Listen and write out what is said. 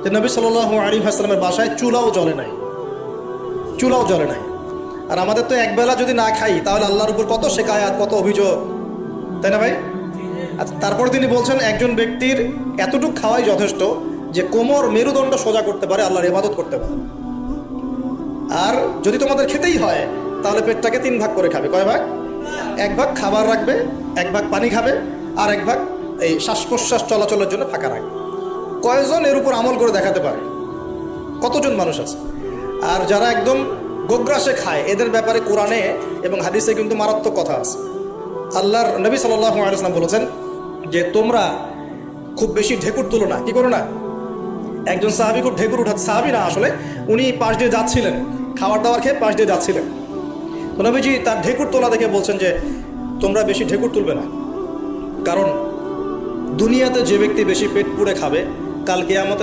যে নবী সাল্লাল্লাহু আলাইহি ওয়াসাল্লামের বাসায় চুলাও জ্বলে নাই, চুলাও জ্বলে নাই। আর আমাদের তো একবেলা যদি না খাই তাহলে আল্লাহর উপর কত শেকায়াত, কত অভিযোগ, তাই না ভাই? আচ্ছা, তারপর তিনি বলছেন একজন ব্যক্তির এতটুকু খাওয়াই যথেষ্ট যে কোমর মেরুদণ্ড সোজা করতে পারে, আল্লাহর ইবাদত করতে পারে। আর যদি তোমাদের খেতেই হয় তাহলে পেটটাকে 3 ভাগ করে খাবে। কয় ভাগ? 1 ভাগ খাবার রাখবে, 1 ভাগ পানি খাবে, আর 1 ভাগ এই শ্বাস প্রশ্বাস চলাচলের জন্য ফাঁকা রাখবে। কয়জন এর উপর আমল করে দেখাতে পারে? কতজন মানুষ আছে? আর যারা একদম গোগ্রাসে খায় এদের ব্যাপারে কোরআনে এবং হাদিসে কিন্তু মারাত্মক কথা আছে। আল্লাহর নবী সাল্লাল্লাহু আলাইহি ওয়াসাল্লাম বলেছেন যে তোমরা খুব বেশি ঢেকুর তুলো না। কি করো না? একজন সাহাবী খুব ঢেকুর উঠাচ্ছে, সাহাবী না আসলে, উনি পাশ দিয়ে যাচ্ছিলেন, খাবার দাবার খেয়ে পাশ দিয়ে যাচ্ছিলেন। তো নবীজি তার ঢেকুর তোলা দেখে বলছেন যে তোমরা বেশি ঢেকুর তুলবে না, কারণ দুনিয়াতে যে ব্যক্তি বেশি পেট পুড়ে খাবে কাল কিয়ামতের